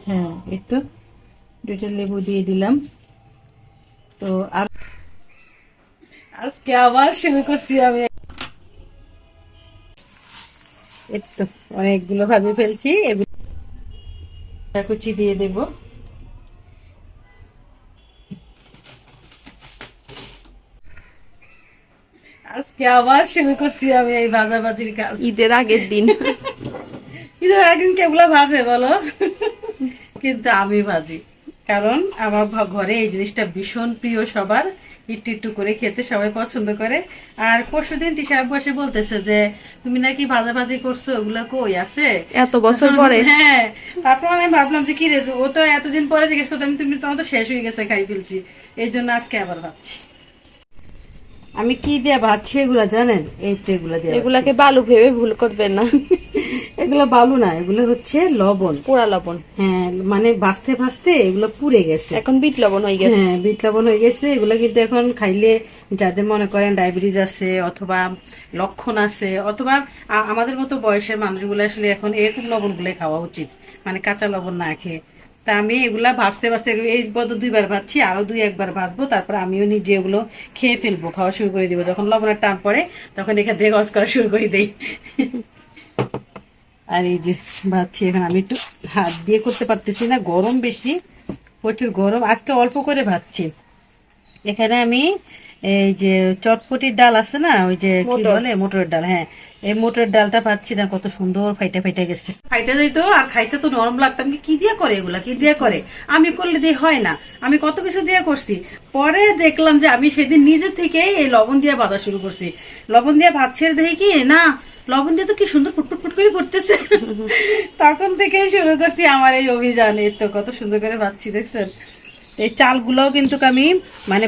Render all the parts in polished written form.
হ্যাঁ, এই তো 2টা লেবু দিয়ে দিলাম। তো আর আজকে আবার শুরু করছি আমি। এই তো অনেকগুলো ভাজি ফেলছি, এগুলো কুচি দিয়ে দেব। আজকে আবার শুরু করছি আমি এই ভাজাভাজির কাজ। ঈদের আগের দিন। ঈদের একদিন কেগুলা ভাজে বলো, কিন্তু আমি ভাজি, কারণ আমার ঘরে এই জিনিসটা ভীষণ প্রিয় সবার। একটু একটু করে খেতে সবাই পছন্দ করে। আর পরশুদিন তিশা আব্বু এসে বলতেছে যে তুমি নাকি ভাজাভাজি করছো, ওগুলা কই আছে? এত বছর পরে। হ্যাঁ, তারপর আমি ভাবলাম যে কি রে, ও তো এতদিন পরে জিজ্ঞেস করতাম, তুমি তোমার তো শেষ হয়ে গেছে, খাই ফেলছি। এই জন্য আজকে আবার ভাবছি। আমি কি দিয়ে ভাবছি এগুলা জানেন? এই তো এগুলা দিয়ে এগুলাকে বালু ভেবে ভুল করবেন না। এগুলো বালু না, এগুলো হচ্ছে লবণ। পোড়া লবণ। হ্যাঁ, মানে ভাজতে ভাজতে এগুলো পুড়ে গেছে। এখন বিট লবণ হয়ে গেছে। হ্যাঁ, বিট লবণ হয়ে গেছে। এগুলো কিন্তু এখন খাইলে যাদের মনে করেন ডায়াবেটিস আছে অথবা লক্ষণ আছে অথবা আমাদের মতো বয়সের মানুষগুলো আসলে এখন এরকম লবণ গুলো খাওয়া উচিত, মানে কাঁচা লবণ না খেয়ে। তা আমি এগুলা ভাজতে ভাজতে এই বদ 2বার ভাজছি, আরো 2-1বার ভাজবো, তারপর আমিও নিজে এগুলো খেয়ে ফেলবো, খাওয়া শুরু করে দিব। যখন লবণের টান পড়ে তখন এখান থেকে গজ করা শুরু করে দেই। আর এই যে ভাবছি এখন আমি একটু হাত দিয়ে করতে পারতেছি না, গরম বেশি, প্রচুর গরম। আজকে অল্প করে ভাবছি। এখানে আমি এই যে চটপটির ডাল আছে না, ওই যে কি মোটর। বলে মোটরের ডাল, হ্যাঁ, এই মোটরের ডালটা পাচ্ছি না, কত সুন্দর ফাইটা ফাইটা গেছে। ফাইটা যাইতো আর খাইতে তো নরম লাগতাম। কি দিয়ে করে এগুলা, কি দিয়ে করে? আমি করলে দিয়ে হয় না। আমি কত কিছু দিয়ে করছি, পরে দেখলাম যে আমি সেদিন নিজে থেকেই এই লবণ দিয়ে বাঁধা শুরু করছি। লবণ দিয়ে ভাত ছেড়ে দেখি কি না, লবণ দিয়ে তো কি সুন্দর ফুটফুট ফুট করে করতেছে। তখন থেকে শুরু করছি আমার এই অভিযান। এই তো কত সুন্দর করে ভাবছি, দেখছেন? এই চালগুলোও কিন্তু আমি মানে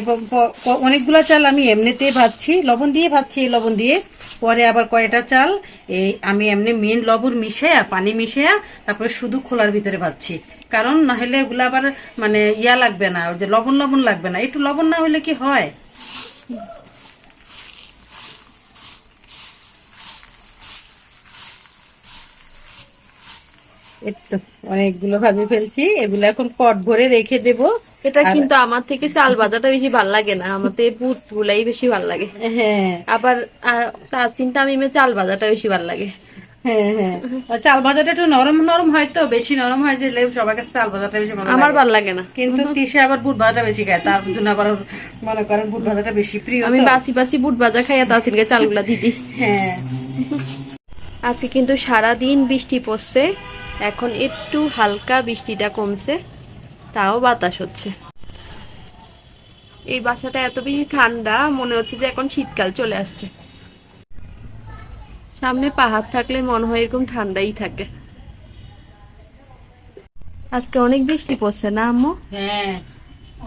অনেকগুলা চাল আমি এমনিতেই ভাজছি, লবণ দিয়ে ভাজছি, এই লবণ দিয়ে। পরে আবার কয়টা চাল এই আমি এমনি মেন লবণ মিশাইয়া পানি মিশাইয়া তারপরে শুধু খোলার ভিতরে ভাজছি। কারণ না হলে এগুলো আবার মানে ইয়া লাগবে না, ওই যে লবণ লবণ লাগবে না। একটু লবণ না হলে কি হয়? এই তো অনেকগুলো ভাজি ফেলছি, এগুলো এখন পট ভরে রেখে দেব। এটা আর কিন্তু আমার থেকে চাল ভাজাটা বেশি ভাল লাগে না, আমাদের বুট গুলাই বেশি ভাল লাগে। হ্যাঁ, আবার তাসিন তামিমের চাল ভাজাটা বেশি ভাল লাগে। হ্যাঁ, হ্যাঁ, আর চাল ভাজাটা একটু নরম নরম হয়, তো বেশি নরম হয় যে সবার কাছে চাল ভাজাটা বেশি ভালো আমার লাগে। ভাল লাগে না। কিন্তু তিশা আবার বুট ভাজাটা বেশি খায়, তার জন্য আবার ওর মনে করেন বুট ভাজাটা বেশি প্রিয় আমি তো। বাসি বাসি বুট ভাজা খাইয়া তাসিনকে চালগুলা দিদি। হ্যাঁ, আজকে কিন্তু সারাদিন বৃষ্টি পড়ছে, এখন একটু হালকা বৃষ্টিটা কমছে, তাও বাতাস হচ্ছে। এই বাসাটা এত বেশি ঠান্ডা, মনে হচ্ছে যে এখন শীতকাল চলে আসছে। সামনে পাহাড় থাকলে মনে হয় এরকম ঠান্ডাই থাকে। আজকে অনেক বৃষ্টি পড়ছে না আম্মু? হ্যাঁ,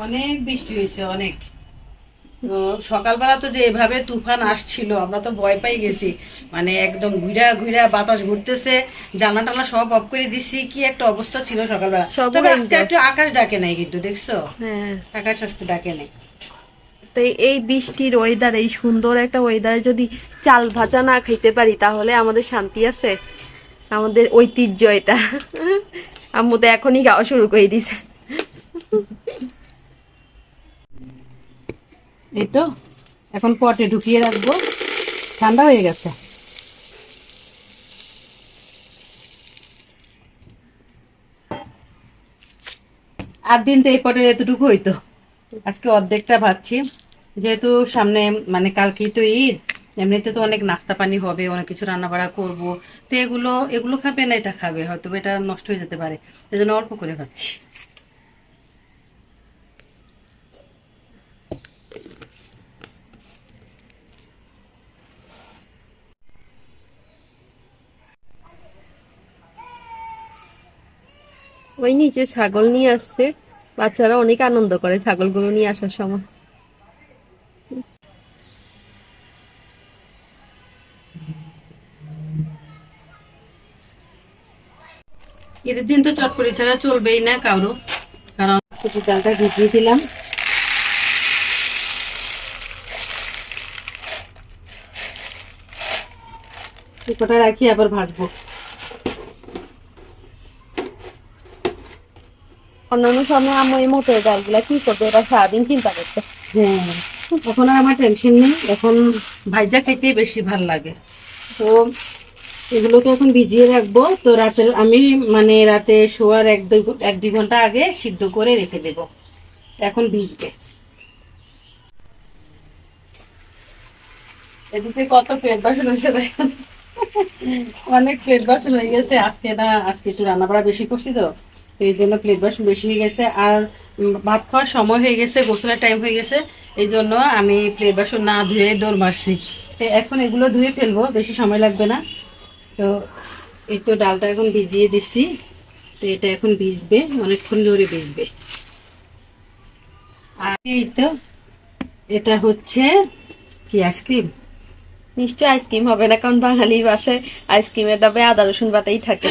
অনেক বৃষ্টি হয়েছে, অনেক। তো সকালবেলা তো যে এভাবে তুফান আসছিল, আমরা তো ভয় পাই গেছি। মানে একদম ঘুরা ঘুরা বাতাস ঘুরতেছে, জানলা টালা সব অফ করে দিছি, কি একটা অবস্থা ছিল সকালবেলা। সব তবে উড়াই আজকে যায়। একটু আকাশ ডাকে নাই, কিন্তু দেখছো হ্যাঁ, আকাশ আজকে ডাকে নাই। তো এই বৃষ্টির ওয়েদার, এই সুন্দর একটা ওয়েদারে যদি চাল ভাজা না খাইতে পারি তাহলে আমাদের শান্তি আছে? আমাদের ঐতিহ্য এটা। আম্মু তো এখনই গাওয়া শুরু করে দিছে। এই তো এখন পটে ঢুকিয়ে রাখবো, ঠান্ডা হয়ে গেছে। আর দিন তো এই পটে এতটুকু হইতো, আজকে অর্ধেকটা ভাবছি। যেহেতু সামনে মানে কালকেই তো ঈদ, এমনিতে তো অনেক নাস্তা পানি হবে, অনেক কিছু রান্না বাড়া করবো। তো এগুলো এগুলো খাবে না, এটা খাবে, হয়তো এটা নষ্ট হয়ে যেতে পারে, এই জন্য অল্প করে খাচ্ছি। ওই নিচে ছাগল নিয়ে আসছে, বাচ্চারা অনেক আনন্দ করে ছাগলগুলো নিয়ে আসার সময়। ঈদের দিন তো চটপটি ছাড়া চলবেই না কারো, কারণ কচুর ডালটা ভিজিয়ে দিলাম। কটা রাখি আবার ভাজবো। অন্যান্য সময় আম্মু এই মোটর ডালগুলা কি করবে এবার সারাদিন চিন্তা করতে। হ্যাঁ, এখন আর আমার টেনশন নেই, এখন ভাইজা খাইতে বেশি ভাল লাগে। তো এগুলোকে এখন ভিজিয়ে রাখবো। তো রাতের আমি মানে রাতে শোয়ার 1-2 ঘন্টা আগে সিদ্ধ করে রেখে দেব। এখন ভিজবে। এদিকে কত প্লেট বাসন হয়েছে দেখেন, অনেক প্লেট বাসন হয়ে গেছে। আজকে একটু রান্না বাড়া বেশি করছি তো, তো এই জন্য প্লেট বাসন বেশি হয়ে গেছে। আর ভাত খাওয়ার সময় হয়ে গেছে, গোসলের টাইম হয়ে গেছে, এই জন্য আমি প্লেট বাসন না ধুয়ে দৌড় মারছি। তো এখন এগুলো ধুয়ে ফেলবো, বেশি সময় লাগবে না। তো এই তো ডালটা এখন ভিজিয়ে দিচ্ছি। তো এটা এখন ভিজবে, অনেকক্ষণ জোরে ভিজবে। আর এই তো এটা হচ্ছে কি আইসক্রিম। নিশ্চয় আইসক্রিম হবে না, কারণ বাঙালির বাসায় আইসক্রিমের ডাবে আদা রসুন বাটাই থাকে।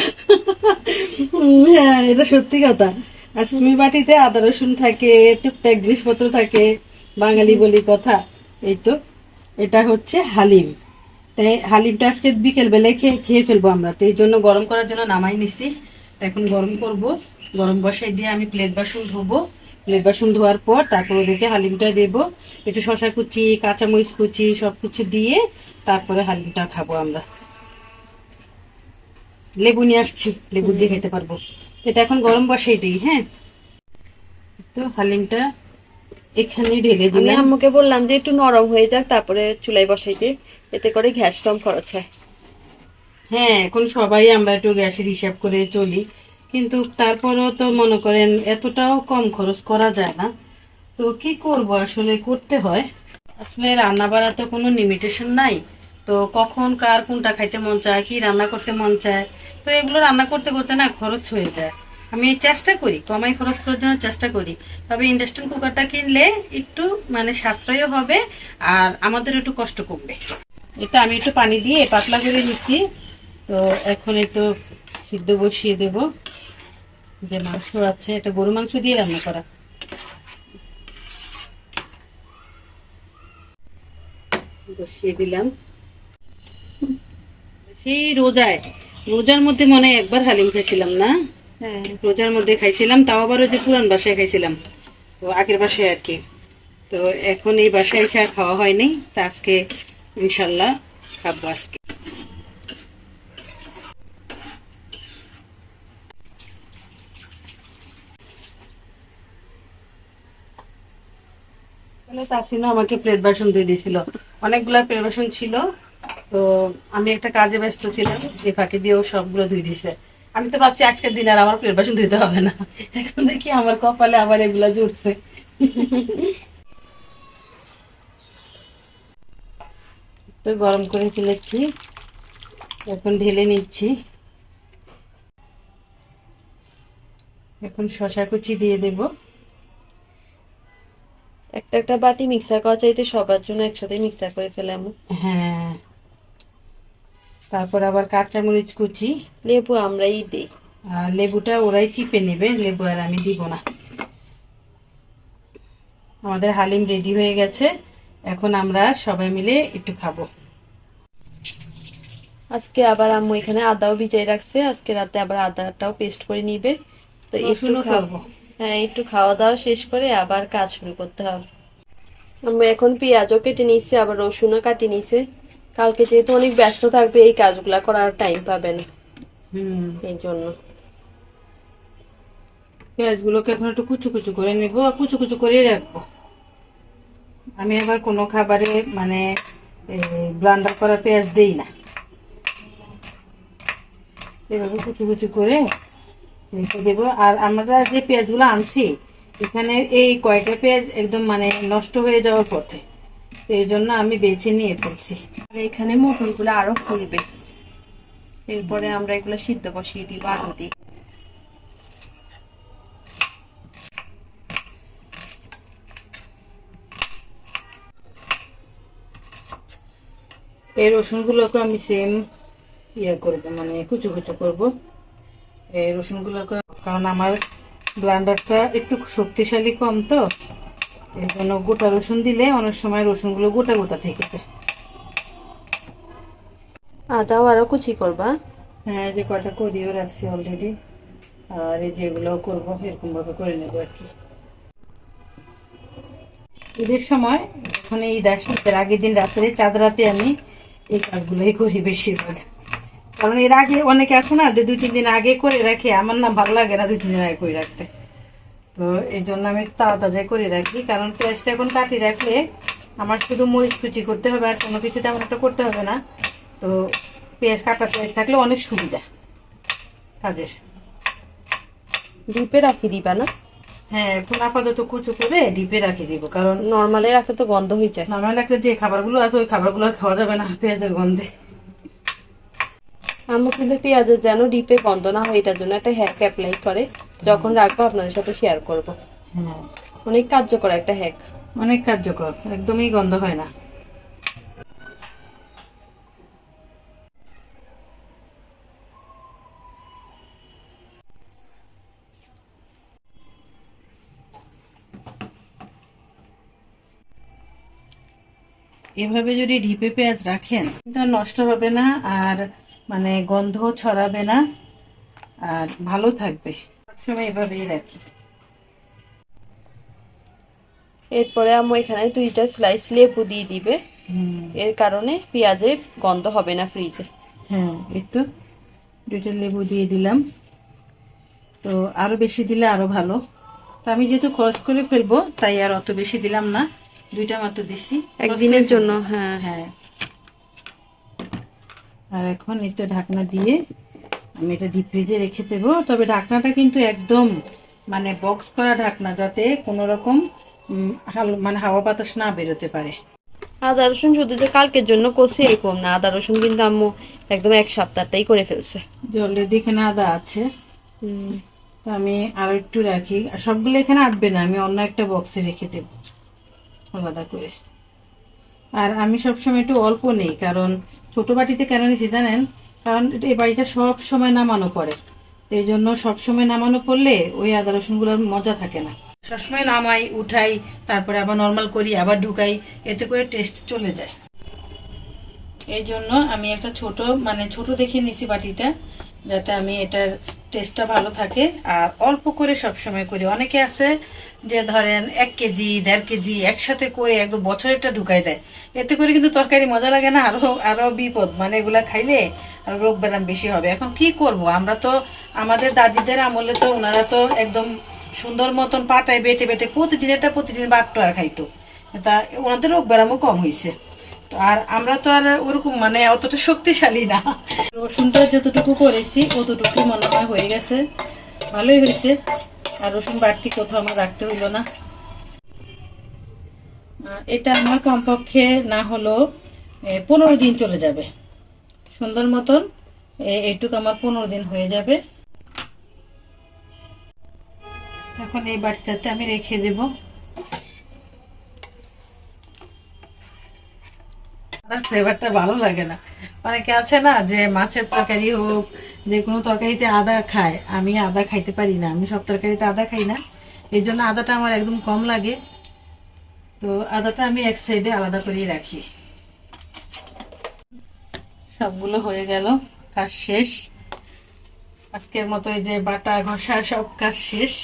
হ্যাঁ, এটা সত্যি কথা। আইসক্রিমের বাটিতে আদা রসুন থাকে, টুকটাক জিনিসপত্র থাকে, বাঙালি বলি কথা। এই তো এটা হচ্ছে হালিম। তাই হালিমটা আজকে বিকেল বেলায় খেয়ে ফেলবো আমরা। তো এই জন্য গরম করার জন্য নামাই নিছি। এখন গরম করব, গরম বসাই দিয়ে আমি প্লেট বাসন ধোবো। প্লেট বাসন ধোয়ার পর তারপর ওদেরকে হালিমটা দেবো। একটু শশা কুচি, কাঁচামরিচ কুচি সবকিছু দিয়ে তারপরে হালিমটা খাবো আমরা। লেবু নিয়ে আসছি, লেবু দিয়ে খেতে পারবো। এটা এখন গরম বসাই দিই। হ্যাঁ, তো হালিমটা এখানে ঢেলে আমি দিলাম। আম্মুকে বললাম যে একটু নরম হয়ে যাক তারপরে চুলাই বসাইতে, এতে করে গ্যাস কম খরচ হয়। হ্যাঁ, এখন সবাই আমরা একটু গ্যাসের হিসাব করে চলি, কিন্তু তারপরেও তো মনে করেন এতটাও কম খরচ করা যায় না। তো কি করব, আসলে করতে হয়। আসলে রান্না বাড়া তো কোনো লিমিটেশন নাই। তো কখন কার কোনটা খাইতে মন চায়, কি রান্না করতে মন চায়, তো এগুলো রান্না করতে করতে না খরচ হয়ে যায়। আমি চেষ্টা করি কমাই খরচ করার জন্য চেষ্টা করি। তবে ইন্ডাকশন কুকারটা কিনলে একটু মানে সাশ্রয়ও হবে, আর আমাদের একটু কষ্ট কমবে। এটা আমি একটু পানি দিয়ে পাতলা করে নিচ্ছি। তো এখন একটু সিদ্ধ বসিয়ে দেব। যে মাংস আছে, এটা গরু মাংস দিয়ে রান্না করা। বসিয়ে দিলাম। সেই রোজার মধ্যে মনে হয় একবার হালিম খাইছিলাম না? হ্যাঁ, রোজার মধ্যে খাইছিলাম, তাও আবার ওই যে পুরান বাসায় খাইছিলাম, তো আগের বাসায় আর কি। তো এখন এই বাসায় এসে আর খাওয়া হয়নি। তা আজকে ইনশাল্লাহ খাবো আজকে। তাসিনও আমাকে প্লেট বাসন দিয়ে দিয়েছিল, অনেকগুলা প্লেট বাসন ছিল। তো আমি একটা কাজে ব্যস্ত ছিলাম, এই ফাঁকে দিয়েও সবগুলো ধুই দিছে। আমি তো ভাবছি আজকের দিন আর আমার প্লেট বাসন ধুইতে হবে না। এখন দেখি আমার কপালে আবার এগুলা জুটছে। তো গরম করে ফেলেছি, এখন ঢেলে নিচ্ছি। এখন শশা কুচি দিয়ে দেব। একটা একটা বাটি মিক্সার করা চাইতে সবার জন্য একসাথে মিক্সার করে ফেলে আমি। হ্যাঁ, তারপর আবার কাঁচামরিচ কুচি। লেবু আমরাই দিই। আর লেবুটা ওরাই চিপে নেবে, লেবু আর আমি দিব না। আমাদের হালিম রেডি হয়ে গেছে, এখন আমরা সবাই মিলে একটু খাবো। আজকে আবার আম্মু এখানে আদাও ভিজাই রাখছে, আজকে রাতে আবার আদাটাও পেস্ট করে নিবে। তো একটু রসুনও করবো। হ্যাঁ, একটু খাওয়া দাওয়া শেষ করে আবার কাজ শুরু করতে হবে। আম্মু এখন পেঁয়াজও কেটে নিচ্ছে, আবার রসুনও কাটি নিছে। কালকে যেহেতু অনেক ব্যস্ত থাকবে, এই কাজগুলা করার টাইম পাবে না, এই জন্য পেঁয়াজগুলোকে এখন একটু কুচু কুচু করে নেবো, আর কুচু কুচু করে রাখবো। আমি আবার কোনো খাবারে মানে ব্লান্ডার করা পেঁয়াজ দেই না, এভাবে কুচু কুচু করে রেখে দেবো। আর আমরা যে পেঁয়াজগুলো আনছি, এখানে এই কয়টা পেঁয়াজ একদম মানে নষ্ট হয়ে যাওয়ার পথে, তো এই জন্য আমি বেছে নিয়ে ফেলছি। আর এখানে মটরগুলো আরো ফুলবে, এরপরে আমরা এগুলো সিদ্ধ বসিয়ে দিব আলু দিয়ে। এই রসুনগুলোকে আমি সেম করবো, মানে কুচু কুচু করবো এই রসুনগুলোকে, কারণ আমার ব্লান্ডারটা একটু শক্তিশালী কম, তো এই জন্য গোটা রসুন দিলে অনেক সময় রসুনগুলো গোটা গোটা থেকে যায়। আদাও আরো কুচি করবা? হ্যাঁ, যে কটা করিও রাখছি অলরেডি। আর এই যেগুলো করবো এরকম ভাবে করে নেবো আর কি। ঈদের সময় যখন ঈদ আসে ঈদের আগের দিন রাত্রে চাঁদ রাতে আমি এই কাজগুলোই করি বেশিরভাগ। কারণ এর আগে অনেকে আছে না যে 2-3 দিন আগে করে রাখে, আমার না ভালো লাগে না 2-3 দিন আগে করে রাখতে। তো এই জন্য আমি তাজা করে রাখি, কারণ পেঁয়াজটা এখন কাটি রাখলে আমার শুধু মরিচ কুচি করতে হবে আর কোনো কিছু তেমন একটা করতে হবে না। তো পেঁয়াজ কাটা পেঁয়াজ থাকলে অনেক সুবিধা কাজের। ডিপে রাখি দিবা না? হ্যাঁ, এখন আপাতত কুচু করে ডিপে রাখি দিব, কারণ নর্মালে রাখলে তো গন্ধ হয়ে যায়। নর্মাল একটা যে খাবারগুলো আছে ওই খাবারগুলো আর খাওয়া যাবে না পেঁয়াজের গন্ধে। আম্মু কিন্তু পেঁয়াজের যেন ডিপে গন্ধ না হয় এটার জন্য একটা হ্যাক অ্যাপ্লাই করে, যখন রাখবো আপনাদের সাথে শেয়ার করব। হ্যাঁ, অনেক কার্যকর একটা হ্যাক। অনেক কার্যকর, একদমই গন্ধ হয় না। এভাবে যদি ডিপে পেঁয়াজ রাখেন এটা নষ্ট হবে না, আর মানে গন্ধ ছড়াবে না, আর ভালো থাকবে। সবসময় এভাবেই রাখি। এরপরে আম্মু এখানে 2টা স্লাইস লেবু দিয়ে দিবে, এর কারণে পেঁয়াজের গন্ধ হবে না ফ্রিজে। হ্যাঁ, এই তো 2টা লেবু দিয়ে দিলাম। তো আরো বেশি দিলে আরো ভালো। তো আমি যেহেতু খরচ করে ফেলবো তাই আর অত বেশি দিলাম না, 2টা মাত্র দিছি একদিনের জন্য। হ্যাঁ হ্যাঁ। আর এখন এই তো ঢাকনা দিয়ে আমি এটা ডিপ ফ্রিজে রেখে দেবো। তবে ঢাকনাটা কিন্তু একদম মানে বক্স করা ঢাকনা, যাতে কোনো রকম মানে হাওয়া বাতাস না বেরোতে পারে। আদা রসুন শুধু যে কালকের জন্য কষি এরকম না, আদা রসুন কিন্তু আম্মু একদম 1 সপ্তাহটাই করে ফেলছে। জলের দিকে না আদা আছে, তো আমি আরো একটু রাখি। আর সবগুলো এখানে আটবে না, আমি অন্য একটা বক্সে রেখে দেব আলাদা করে। আর আমি সবসময় একটু অল্প নেই, কারণ ছোট বাটিতে কেন নিছি জানেন, কারণ এই বাড়িটা সব সময় নামানো পড়ে, এই জন্য সবসময় নামানো পড়লে ওই আদা রসুন গুলোর মজা থাকে না। সবসময় নামাই উঠাই তারপরে আবার নর্মাল করি আবার ঢুকাই, এতে করে টেস্ট চলে যায়। এই জন্য আমি একটা ছোট মানে ছোট দেখে নিছি বাটিটা, যাতে আমি এটার টেস্টটা ভালো থাকে। আর অল্প করে সবসময় করি। অনেকে আছে যে ধরেন 1 কেজি 1.5 কেজি একসাথে করে একদম বছরেরটা ঢুকাই দেয়, এতে করে কিন্তু তরকারি মজা লাগে না, আরো আরো বিপদ। মানে এগুলা খাইলে আর রোগ ব্যায়াম বেশি হবে। এখন কি করব, আমরা তো আমাদের দাদিদের আমলে তো ওনারা তো একদম সুন্দর মতন পাটায় বেটে বেটে প্রতিদিন বাট্টো আর খাইতো, তা ওনাদের রোগ ব্যায়ামও কম হয়েছে। আর আমরা তো আর ওরকম মানে অতটা শক্তিশালী না। রসুনটা যতটুকু করেছি অতটুকু মনে হয় হয়ে গেছে, ভালোই হয়েছে। আর রসুন বাড়তি কোথাও আমার রাখতে হইলো না। এটা আমার কমপক্ষে না হলো 15 দিন চলে যাবে সুন্দর মতন। এইটুকু আমার 15 দিন হয়ে যাবে। এখন এই বাটিটাতে আমি রেখে দেবো। তার ফ্লেভারটা ভালো লাগে না। অনেকে আছে না যে মাছের তরকারি হোক যে কোনো তরকারিতে আদা খায়, আমি আদা খাইতে পারি না, আমি সব তরকারিতে আদা খাই না, এই জন্য আদাটা আমার একদম কম লাগে। তো আদাটা আমি এক সাইডে আলাদা করেই রাখি। সবগুলো হয়ে গেল, কাজ শেষ আজকের মতো। এই যে বাটা ঘষা সব কাজ শেষ।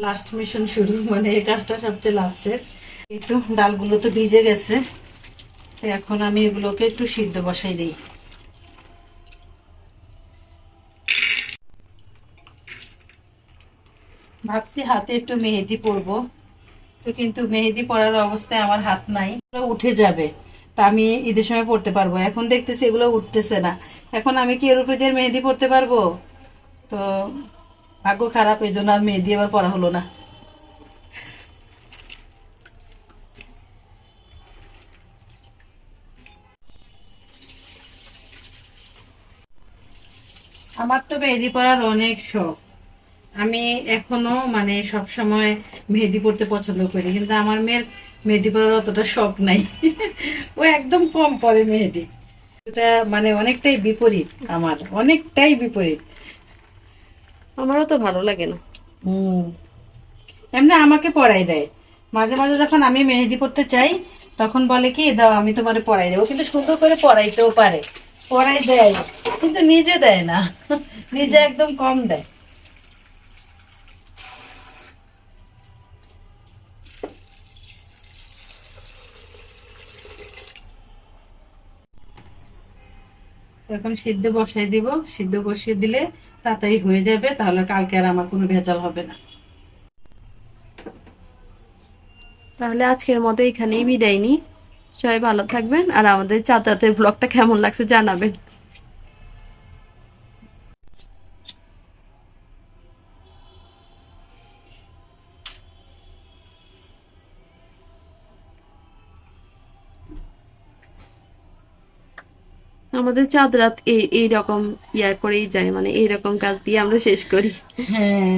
লাস্ট মিশন শুরু, মানে এই কাজটা সবচেয়ে লাস্টের। এই তো ডালগুলো তো ভিজে গেছে, তো এখন আমি এগুলোকে একটু সিদ্ধ বসাই দিই। ভাবছি হাতে একটু মেহেদি পরবো, তো কিন্তু মেহেদি পরার অবস্থায় আমার হাত নাই, উঠে যাবে। তা আমি ঈদের সময় পড়তে পারবো, এখন দেখতেছি এগুলো উঠতেছে না। এখন আমি কি এর উপরে দিয়ে মেহেদি পরতে পারবো? তো ভাগ্য খারাপ, এই জন্য আর মেহেদি আবার পরা হলো না। আমার তো মেহেদি পরার অনেক শখ। আমি এখনো মানে সব সময় মেহেদি পরতে পছন্দ করি, কিন্তু আমার মেয়ের মেহেদি পরার অতটা শখ নাই। ও একদম কম পরে মেহেদি। এটা মানে অনেকটাই বিপরীত, আমার অনেকটাই বিপরীত। আমারও তো ভালো লাগে না। হুম। এমনি আমাকে পড়াই দেয়। মাঝে মাঝে যখন আমি মেহেদি পড়তে চাই, তখন বলে কি দাও আমি তোমারে পড়াই দেবো, কিন্তু সুন্দর করে পড়াইতেও পারে, পড়াই দেয়, কিন্তু নিজে দেয় না। নিজে একদম কম দেয়। তো এখন সিদ্ধ বসাই দিব, সিদ্ধ বসিয়ে দিলে তাড়াতাড়ি হয়ে যাবে, তাহলে কালকে আর আমার কোনো ভেজাল হবে না। তাহলে আজকের মতো এখানেই বিদায় নি। সবাই ভালো থাকবেন, আর আমাদের চাঁদ রাতের ব্লগটা কেমন লাগছে জানাবেন। আমাদের চাঁদ রাত এইরকম ইয়া করেই যায়, মানে এইরকম কাজ দিয়ে আমরা শেষ করি। হ্যাঁ।